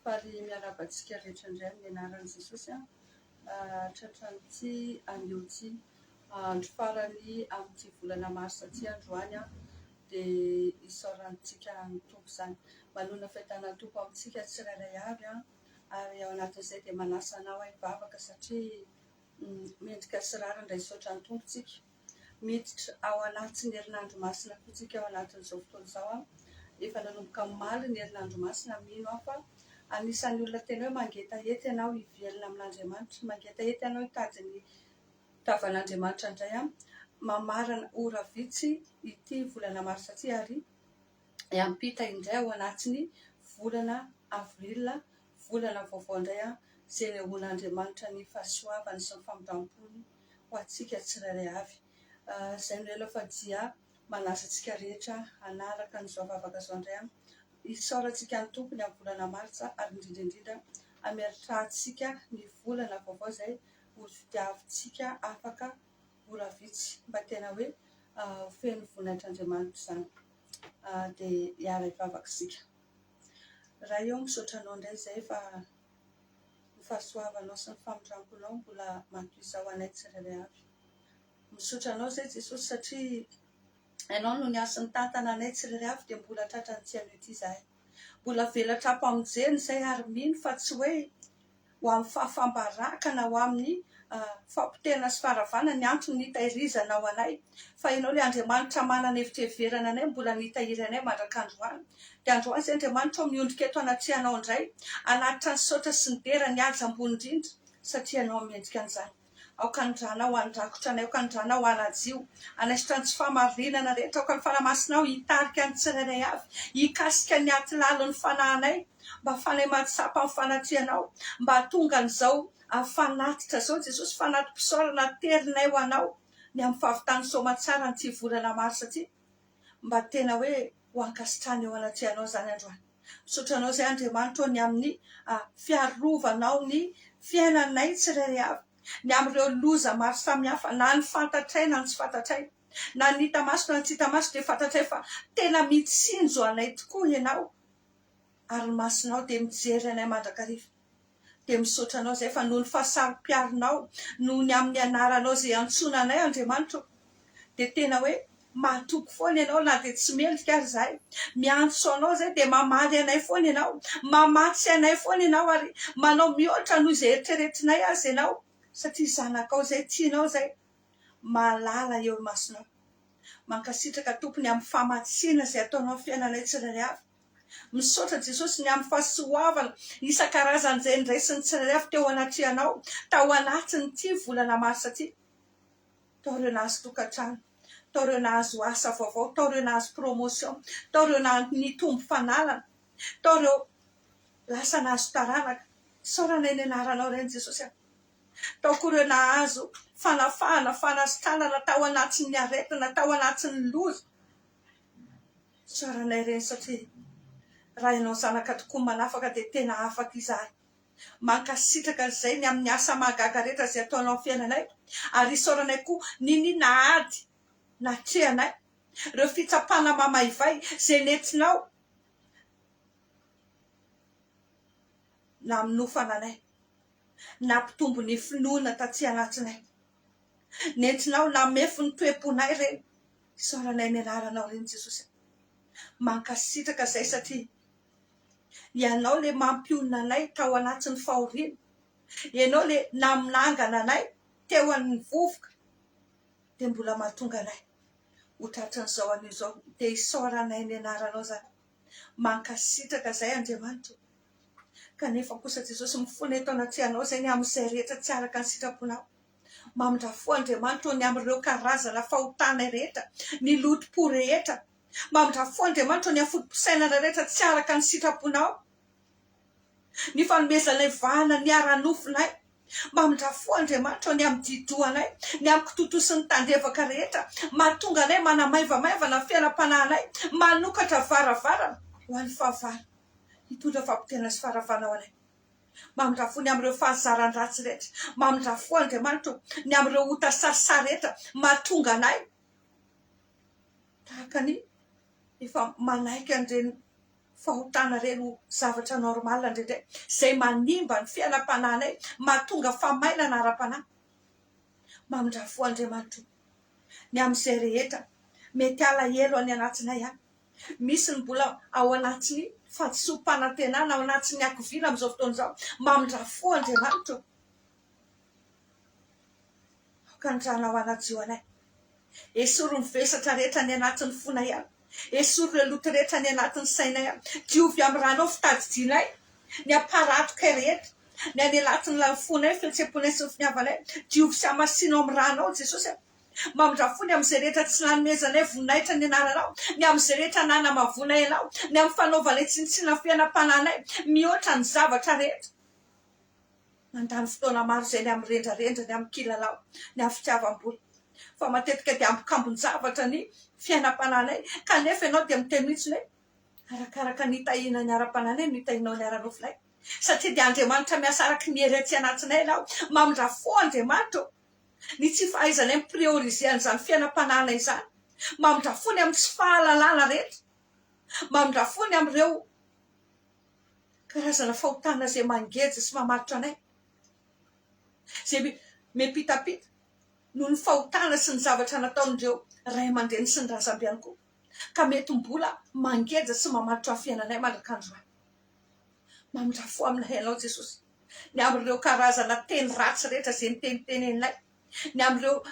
Faly miarabantsika rehetra indray amin'ny anaran'i Jesosy tratran'ity anioty andro farany amin'ity volana marsa ity androany dia isaorantsika ny tompo izany. Manona fahitana tompo amintsika tsirairay avy ary ao anatin'izay dia manasa anao hivavaka satria mendrika sy rariny indray isaotra ny tompontsika. Miditra ao anatin'ny herinandro masina koa tsika ao anatin'izao fotoana izao efa nanomboka maly ny herinandro masina mino aho fa anisan'ny olona tena hoe mangetahety ianao hivelona amin'Andriamanitra, mangetahety ianao hitady ny tavan'Andriamanitra indray mamarana ora vitsy ity volana marsa ity ary hiampita indray ao anatin'ny volana avrila, volana vaovao indray izay nehoan'Andriamanitra ny fahasoavany sy ny famindram-pony ho antsika tsirairay avy. Izay no ela fa dia manasa antsika rehetra hanaraka an'izao vavaka izao indray isaorantsika ny tompony amin'ny volana marsa ary indrindra hameritrantsika ny volana vaovao izay ho fitiavantsika afaka ora vitsy mba tena hoe feno voninahitran'Andriamanitra izany dia hiara hivavaka isika. Raha eo misaotranao indray izay fa ny fahasoavanao sy ny famindramponao mbola mampiisa ho anay tsirairay avy. Misaotranao izay Jesosy satria ianao no niasa ny tantana anay tsirairay avy dia mbola tratran'ity anioty izahay. Mbola velatra ampamonjeny izay ary mino fa tsy hoe ho amin'ny fahafambarakana ho amin'ny fampitena sy faharavana ny antony nitahirizana ao anay fa ianao ilay Andriamanitra manana hevitra heverana anay mbola nitahiry anay mandrak'androany. Dia androany izay Andriamanitra miondrika eto anatrianao indray hanatitra ny saotra sy ny dera ny haja ambony indrindra satria ianao mendrika an'izany. Aoka andranao handrakotra anay, aoka andranao hanadio, anaisitra ny tsy fahamarinana rehetra, aoka ny fanamasinao hitarika ny tsirairay avy, hikasika ny atilalo ny fanahinay, mba fanay mahatsapa amin'ny fanatrianao, mba tonga an'izao fanatitra izao Jesosy, fanatim-pisaorana terinay ho anao ny amin'ny fahavitany soamantsara n'ity volana marsa ity, mba tena hoe ho ankasitrahana eo anatrianao izany androany. Misaotranao izay Andriamanitra ny amin'ny fiarovanao ny fiainanay tsirairay avy, ny amin'ireo loza maro samihafa na ny fantatray na ny tsy fantatray, na ny hita maso na ny tsy hita maso dia fantatray fa tena mitsinjo anay tokoa ianao ary masonao dia mijery anay mandrakariva. Dia misaotranao izay fa noho ny fahasarom-piarinao, noho ny amin'ny anaranao izay antsoina anay Andriamanitra dia tena hoe mahatoky foana ianao na dia tsy mendrika ary izahay, miantso anao izay dia mamaly anay foana ianao, mamatsy anay foana ianao ary manao mihoatra noho izay eritreretinay azy ianao satria zanakao izay tianao izay malala eo masonao. Mankasitraka tompony amin'ny famatsiana izay ataonao amin'ny fiainanay tsirairay avy. Misaotra Jesosy ny amin'ny fahasoavana isan-karazany izay ndraisin'ny tsirairay avy teo anatrianao tao anatin'ity volana marsa ity. Tao ireo nahazo tokantrano, tao ireo nahazo asa vaovao, tao ireo nahazo promotion, tao ireo nitombo fanalana, tao ireo lasa nahazo taranaka. Isaoranay ny anaranao ireny Jesosy. Tao koa ireo nahazo fanafahana, fanasitranana tao anatin'ny aretina, tao anatin'ny loza. Isaoranay ireny satria raha ianao zanaka tokoa manafaka dia tena afaka izahay. Mankasitraka izay ny amin'ny asa mahagaga rehetra izay ataonao amin'ny fiainanay ary isaoranay koa ninina ady natrehanay, ireo fitsapana mamaivay izay nentinao na minofana anay, nampitombo ny finoana taty anatinay, nentinao namefy ny toe-ponay ireny. Isaoranay ny anaranao ireny Jesosy. Mankasitraka izay satria ianao le mampionona anay tao anatin'ny fahoriana, ianao le naminangana anay teo amin'ny vovoka dia mbola mahatonga anay ho tratran'izao anio izao dia isaoranay ny anaranao izany. Mankasitraka izay Andriamanitra. Kanefa kosa Jesosy mifoana eto anatrianao izay ny amin'izay rehetra tsy araka ny sitraponao. Mamindrafo Andriamanitra ny amin'ireo karazana fahotanay rehetra, ny loto-po rehetra. Mamindrafo Andriamanitra ny afodi-pisainana rehetra tsy araka ny sitraponao. Ny fanomezanay vahana ny ara-nofinay. Mamindrafo Andriamanitra ny amin'ny didoanay, ny amin'ny kitotosin'ny tandrevaka rehetra, mahatonga anay manamaivamaivana fiainam-panahinay, manokatra varavarana ho an'ny fahavara, hitondra fampitena sy faharavana ho anay. Mamindrafo ny amin'ireo fahazaran-dratsy rehetra, mamindrafo Andriamanitra ny amin'ireo ota sarisary rehetra, mahatonga anay tahaka ny efa manaiky an'ireny fahotana reno zavatra normal indrindray zay manimba ny fiainam-pananay mahatonga famainana ara-panahy mamindrafo Andriamanitra ny amin'izay rehetra mety alahelo any anatinay any misy ny mbola ao anatiny fahadisom-panantenana ao anatiny akovina amin'izao fotoana izao mamindrafo Andriamanitra kandrana ao anadio anay esory ny vesatra rehetra ny anatin'ny fonay any esory le loto rehetra ny anatin'ny sainay any diovy amin'ny ranao fitadidianay ny aparatoka rehetra ny any anatin'ny lafonay fihetsem-ponay sy ny finiavanay diovy sy amasinao amin'ny ranao Jesosy mamindrafo ny amin'izay rehetra tsy nanomezanay voninahitra ny anaranao ny amin'izay rehetra nanamavonay ianao ny amin'ny fanaovanay tsinitsina fiainam-pananay mihoatra ny zavatra rehetra mandany fotoana maro izay ny amin'ny rendrarendra ny amin'ny kilalao ny amin'ny fitiavam-boly fa matetika dia ambokambon-javatra ny fiainam-pananay kanefa ianao dia miteminitsiny hoe arakaraka ny hitahiana ny ara-pananay no hitahinao ny ara-nofinay satria dia Andriamanitra miasa araky ny hery aty anatinay ianao mamindrafo Andriamanitra ny tsy fahaizanay mipriorize an'izany fiainam-pananay izany mamindrafo ny amin'ny tsy fahalalana rehetra mamindrafo ny amin'ireo karazana fahotana izay mangeja sy mamaritra anay zay mepitapita noho ny fahotana sy ny zavatra nataon'ireo ray aman-dreny sy ny razamby ihany koa ka mety mbola mangeja sy mamaritra ny fiainanay mandrak'androany mamindrafo aminay ianao Jesosy ny amin'ireo karazana teny ratsy rehetra izay niteniteneninay ny amin'ireo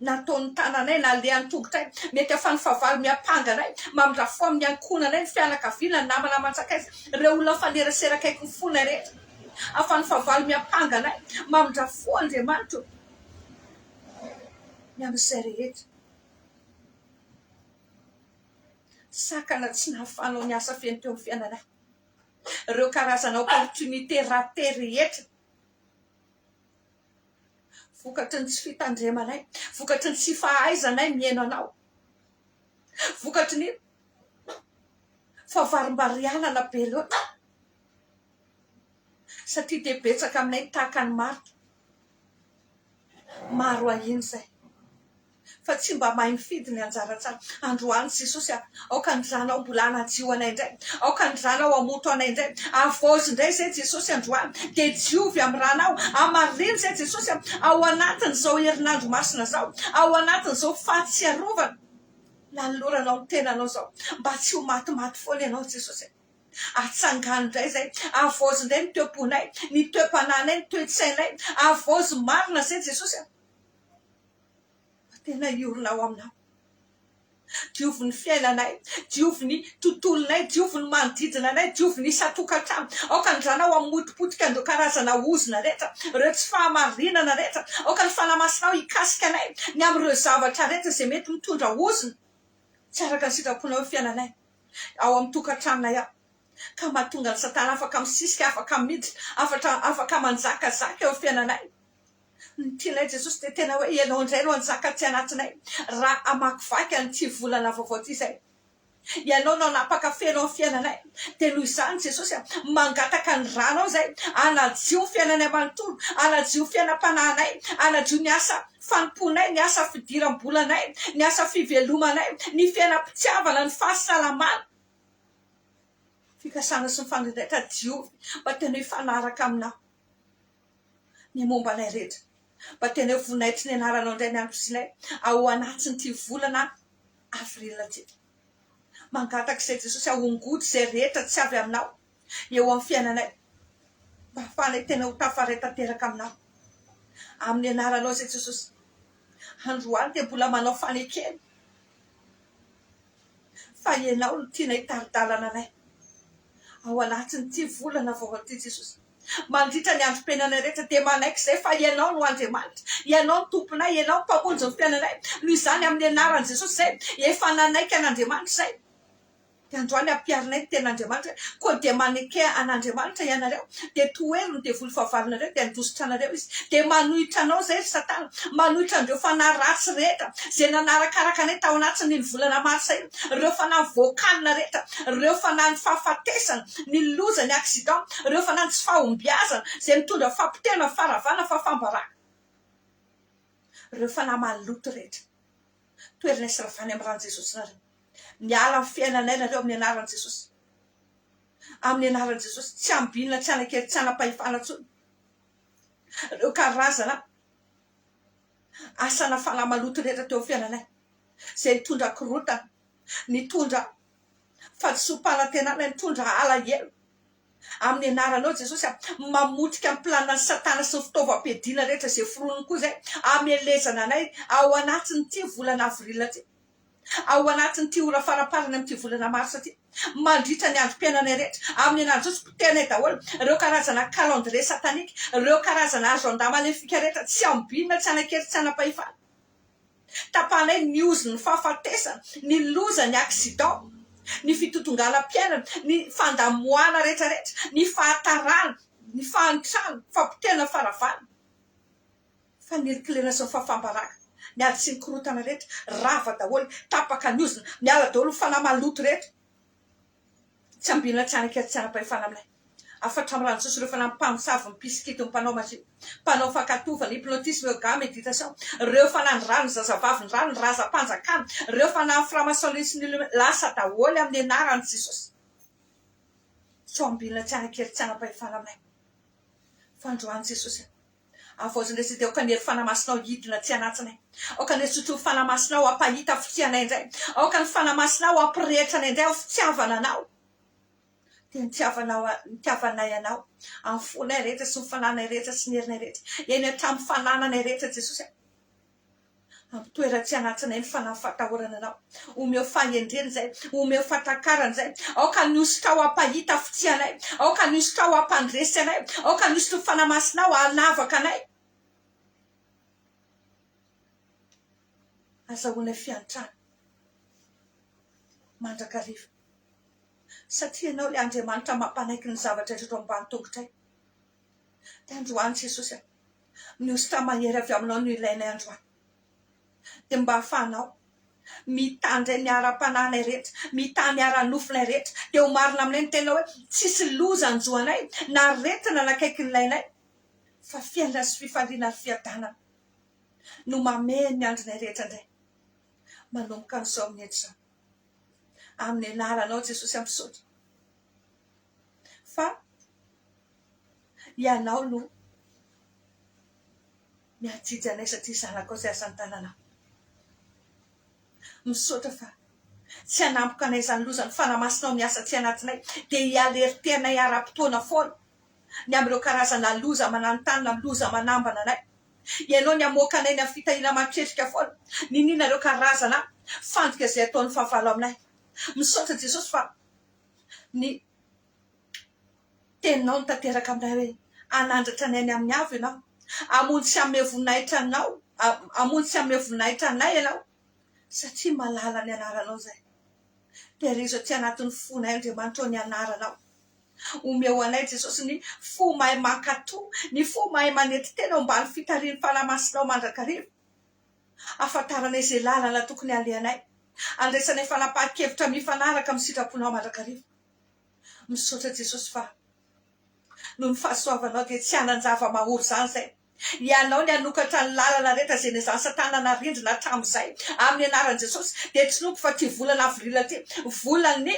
nataon'ny tananay na lehan'ny tongotray mety afa ny favalo miapanganay mamindrafo amin'ny ankonanay ny fianakaviana ny namana mantsakay ireo olona faneraserakaiky ny fonay rehetra afa ny favalo miapanganay mamindrafo Andriamanitra ny amin'izay rehetra sakana tsy nahafanao ny asa feno teo amin'ny fiainanay ireo karazana opportunité raté rehetra vokatry ny tsy fitandremanay vokatry ny tsy fahaizanay miaino anao vokatry ny favarim-barianana be loatra satria dia betsaka aminay tahaka ny maro ahiny zay fa tsy mba mahay mifidy ny anjara tsara androany Jesosy aoka ny ranao mbola anadio anay indray aoka ny ranao amoto anay indray avozy indray zay Jesosy androany dia diovy amin'ny ranao amariny zay Jesosy ao anatin'izao herinandro masina zao ao anatin'izao fahatsiarovana nanoloranao ny tenanao zao mba tsy ho matimaty foana ianao Jesosy atsangano indray zay avozy indray ny toe-ponay ny toe-pananay ny toe-tsainay avozy marina zay Jesosy tena iorona ao aminao diovy ny fiainanay diovy ny tontolonay diovy ny manodidina anay diovy ny isa-tokantrano aoka ny ranao amotipotika andreo karazana ozona rehetra ireo tsy fahamarinana rehetra aoka ny fanamasinao hikasika anay ny amin'ireo zavatra rehetra izay mety mitondra ozona tsy araka ny sitraponao ny fiainanay ao amin'ny tokantranonay ao ka mahatonga ny satana afaka misisika afaka miditra afaka manjakazaka eo fiainanay ny tianay Jesosy dia tena hoe ianao indray no anjaka ty anatinay raha amakivaky an'ity volana vaovao ty zay ianao no napakafenao ny fiainanay dia noho izany Jesosy mangataka ny ranao zay anadio ny fiainanay manontolo anadio fiainam-pananay anadio ny asa fanomponay ny asa fidiram-bolanay ny asa fivelomanay ny fiainam-pitiavana ny fahasalamana fikasana sy ny fandrindraitra diovy mba tena hifanaraka aminao ny momba anay rehetra mba tena vonaitry ny anaranao indray ny androsinay ao anatiny ty volana avrila ty mangataka izay Jesosy ahongody izay rehetra tsy avy aminao eo amin'ny fiainanay mba hafanay tena ho tafaretanteraka aminao amin'ny anaranao zay Jesosy androany dia mbola manao fanekeny fa ianao no tiana hitaridalana anay ao anatiny ty volana vaovao ty Jesosy mandritra ny androm-piainanay rehetra dia manaiky izay fa ianao no Andriamanitra ianao no tomponay ianao no mpamonjy ny fiainanay noho izany amin'ny anaran'i Jesosy zay efa nanaiky an'Andriamanitra zay dia androany ampiarinay ny ten'Andriamanitra koa dia maneke an'Andriamanitra ianareo dia toerony dia volofavalinareo dia andositra anareo izy dia manohitra anao zay Satana manohitra andreo fanahy ratsy rehetra zay nanarakaraka anay tao anatiny ny volana marsa iny ireo fanahy voakanina rehetra ireo fanahy ny fahafatesana ny loza ny accident ireo fanahy tsy fahombiazana zay mitondra fampitena faravana fafambaraka ireo fanahy maloto rehetra toerana isaravany amin'ny rano Jesosy nareo miala amin'ny fiainanay nareo amin'ny anaran'i Jesosy amin'ny anaran'i Jesosy tsy ambinina tsy anakely tsy anapahifana tsony ireo karazana asana fanamaloto rehetra teo fiainanay zay nitondra korotana nitondra fahadisom-panantenana nitondra alahelo amin'ny anaranao Jesosy mamotrika amin'ny planina ny satana sy ny fitaovam-piadiana rehetra zay foroniny koa zay amelezana anay ao anatin'ity volana avrila ty ao anatin'ity ora faraparana amin'ity volana marsa ty mandritra ny androm-piainanay rehetra amin'ny anaran'i Jesosy potenay daholo ireo karazana calendrier satanika ireo karazana agenda maléfique rehetra tsy ambinina tsy anakely tsy anapahifana tapanay ny ozy ny fahafatesana ny loza ny accident ny fitotongalam-piainana ny fandamoana rehetrarehetra ny fahatarana ny fahanitrana fampitena faravana fanirikilena sy ny fahafambaraka ny ady sy ny korotana rehetra rava daholo tapaka ny ozina miala daholo fanamaloto rehetra tsy ambinina tsy anakely tsy anapahifana aminay afatra amin'ny rano Jesosy ireo fanampamosavy mipisikity ny mpanao mazio mpanao fankatova ny hypnotisme yoga méditation ireo fanany rano zazavavy ny rano ny razam-panjakana ireo fanany framasonie sy ny lasa daholo amin'ny anaran'i Jesosy tsy ambinina tsy anakely tsy anapahifana aminay fandroan'i Jesosy avozin'iretsy dia aoka ny hery fanamasinao hidina tsy anatsinay aoka ny sotro fanamasinao ampahita fitianay indray aoka ny fanamasinao ampirehitra indray ao fitiavana anao dia nitiavanay anao amin'ny fonay rehetra sy ny fananay rehetra sy ny herinay rehetra eny hatramin'ny fanananay rehetra Jesosy amin'ny toera tsy anatsinay ny fanany fatahorana anao omeo fahendreny zay omeo fatakarana zay aoka ny ositra ao ampahita fitianay aoka ny ositra ao ampandresy anay aoka ny ositra fanamasinao anavaka anay azahoanay fiantrana mandrakariva satria ianao le Andriamanitra mampanaiky ny zavatra rehetra ambany tongotray dia androany Jesosy ny ositra mahery avy aminao no ilainay androany dia mba hahafahanao mitandray ny ara-pananay rehetra mitany ara-nofinay rehetra dia ho marina aminay ny tena hoe tsisy loza anjoanay na retina nakaiky ny lainay fa fiainana sy fifaliana ary fiadanana no mameny ny andronay rehetra indray manomboka an'izao amin'ny endrizao amin'ny anaranao Jesosy ampisotra fa ianao no miadijy anay satria zanakao zay azany tananao misotra fa tsy hanampoka anay zany loza ny fanamasinao miasa tsy anatinay dia hialeritenay ara-potoana foana ny amin'ireo karazana loza mananotanina loza manambana anay ianao ny amoaka anay ny amin'ny fitahiana maketrika foana ninina ireo karazana fandrika izay ataon'ny fahavalo aminay misaotra Jesosy fa ny teninao ny tanteraka aminay hoe anandratra anay ny amin'ny avy ianao amonjy sy amin'ny voninahitra anao amonjy sy amin'ny voninahitra anay ianao satria malala ny anaranao zay dia ry izo tsy anatin'ny fonay Andriamanitra ny anaranao omeo anay Jesosy ny fo mahay mankatoa ny fo mahay manety tena ambany fitarian'ny fanamasinao mandrakariva afantaranay izay lalana tokony alehanay andraisanay fanapahan-kevitra mifanaraka amin'ny sitraponao mandrakariva misaotra Jesosy fa noho ny fahasoavanao dia tsy hanan-java mahory zany zay ianao ny anokatra ny lalana rehetra zay nyzany satanana rindrina hatramin'izay amin'ny anaran'i Jesosy dia tsy nompo fa ty volana avrila ty volany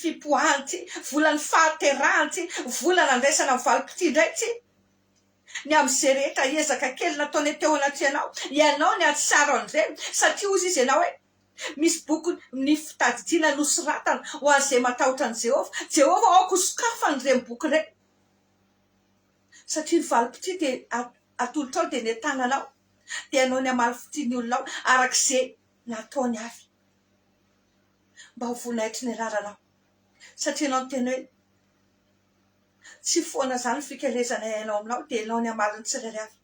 fipoahany ty volany fahaterahany ty volana andraisana mivalopity indray ty ny amin'izay rehetra ezaka kely nataony teo anaty ianao ny atsara an'ireny satria ozy izy ianao hoe misy boky ny fitadidiana nosoratana ho an'izay matahotra ny Jehova aoko sokafa n'ireny boky ireny satria ny valopity dia atolotra ao dia ny tananao dia ianao ny amaly fitiany olonao arak'izay nataony avy mba ho vonaitry ny anaranao satria ianao ny tena hoe tsy foana zany fikelezana ianao aminao dia ianao ny amaliny tsirairay avy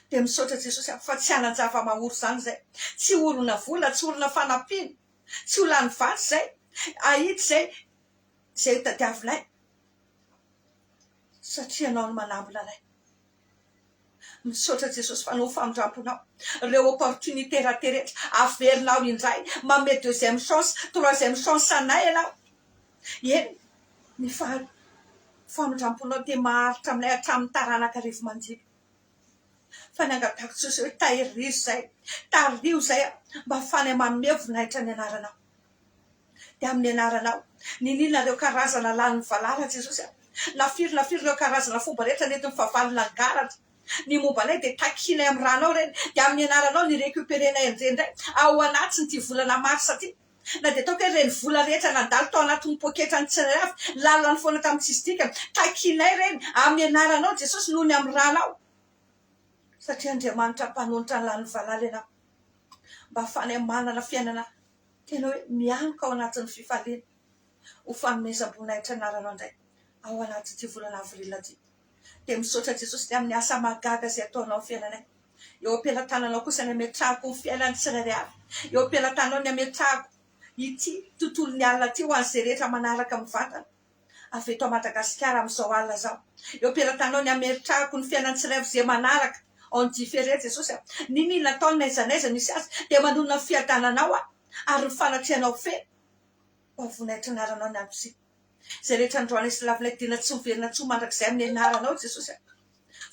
dia misaotra Jesosy fa tsy hanan-java mahory zany zay tsy orona vola tsy orona fanampiana tsy olany vatsy zay ahity zay tadiavinay satria ianao no manambona anay misaotra Jesosy fa no famindramponao ireo opportunité rahateretra averinao indray mame deuxième chance troisième chance anay ianao eny ny famindramponao dia maharitra aminay hatramin'ny taranaka-rivo manjiry fa ny angatako Jesosy hoe tahirizo zay tario zay mba fanay manome voninahitra ny anaranao dia amin'ny anaranao ninina ireo karazana laniny valala Jesosy nafiry ireo karazana fomba rehetra nentin'ny fahavalona garatra ny momba anay dia takinay amin'ny ranao reny dia amin'ny anaranao ny récupérenay indrindray ao anatiny ty volana marsa ty na dia ataoko hoe reny vola rehetra nandalo tao anatin'ny poketra ny tsirairavy lalany foana tamin'ny tsistika takinay reny amin'ny anaranao Jesosy noho ny amin'ny ranao satria Andriamanitra mpanolotra ny laniny valala ianao mba ahafanay manana fiainana tena hoe mianka ao anatin'ny fifaliana ho fanomezam-boninahitra anaranao indray ao anatin'ity volana avrila ty dia misaotra Jesosy dia amin'ny asa mahagaga izay ataonao ny fiainanay eo am-pelatananao kosa ny ametrahako ny fiainany tsirairay avy eo am-pelatanao ny ametrahako ity tontolo ny alina ty ho an'izay rehetra manaraka amin'ny vatana avy eto a Madagasikara amin'izao alina zao eo am-pelatanao ny ametrahako ny fiainany tsirairay izay manaraka ao ny difere Jesosy ninina ataony n'aiza n'aiza misy azy dia manonona ny fiadananao ary ny fanatrianao feno ho voninahitra anaranao ny amitsika izay rehetra androanay sy lavinay dina tsy miverina tsy mandrakizay amin'ny anaranao Jesosy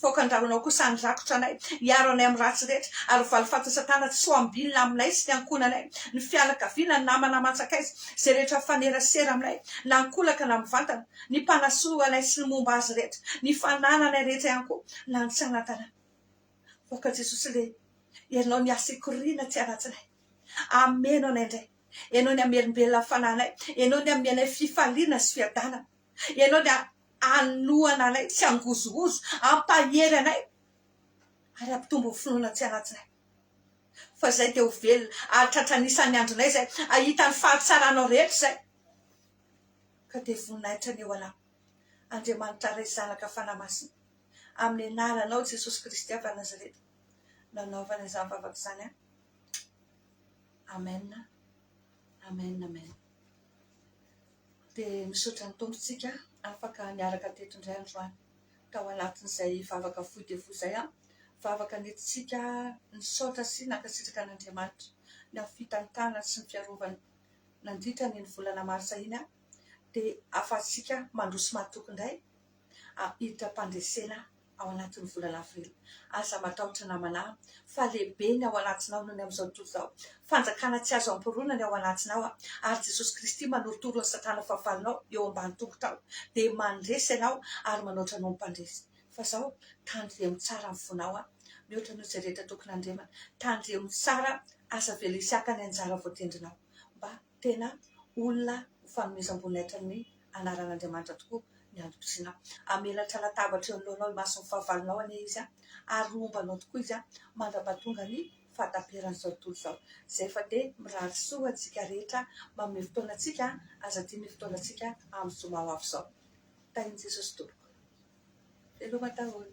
fokandrahonao kosa ny rakotra anay hiaro anay amin'ny ratsy rehetra ary valifaty satana tsy ho ambilina aminay sy ny ankonanay ny fianakaviana ny namana mantsakaizy izay rehetra fanerasera aminay na ankolaka na mivantana ny mpanasoa anay sy ny momba azy rehetra ny fanananay rehetra ihany koa na ny tsy anatanay voaka Jesosy le ianao ny asa ikoriana tsy anatsinay ameno anay indray ianao ny amelombelona fananay ianao ny amenay fifaliana sy fiadana ianao ny anohana anay tsy angozogozo ampahery anay ary ampitombo finoana tsy anatsinay fa zay dia ho velona ary tratranisan'ny andronay zay ahita ny fahatsaranao rehetra zay ka dia voninahitra ny eo anao Andriamanitra ray zanaka fanamasina amin'ny anaranao Jesosy Kristy avy Nazareta nanaovana izany vavaka izany amen amen amen dia misaotra ny tompontsika afaka niaraka teto indray androany tao anatin'izay vavaka fohy dia fohy izay vavaka nentsika nisaotra sy nankasitraka an'Andriamanitra ny amin'ny fitantana sy ny fiarovana nandritra ny volana marsa iny dia afatsika mandroso matoky indray hiditra mpandresena ao anatin'ny volana avrila aza matahotra namana fa lehibe ny ao anatinao noho ny amin'izao tontolo izao fanjakana tsy azo amporonany ao anatinao ary Jesosy Kristy manorotoro ny satana fahavalinao eo ambany tongotra ao dia mandresy ianao ary manoatra anao mpandresy fa zao tandremo tsara amin'ny fonao mihoatra noho izay rehetra tokony andremana tandremo tsara aza velo isiaka ny anjara voatendrinao mba tena olona ho fanomezam-boninahitra ny anaran'Andriamanitra tokoa ny androm-pisinao amelatra latabatra eo anoloanao maso ny fahavalonao anie izy ary ombanao tokoa izy mandrapahatonga ny fahataperan'izao tontolo izao zay fa dia mirary soa antsika rehetra manome fotoanantsika aza tia ny fotoanantsika amin'ny zoma ho avy izao tahiny Jesosy tompoko veloma daholo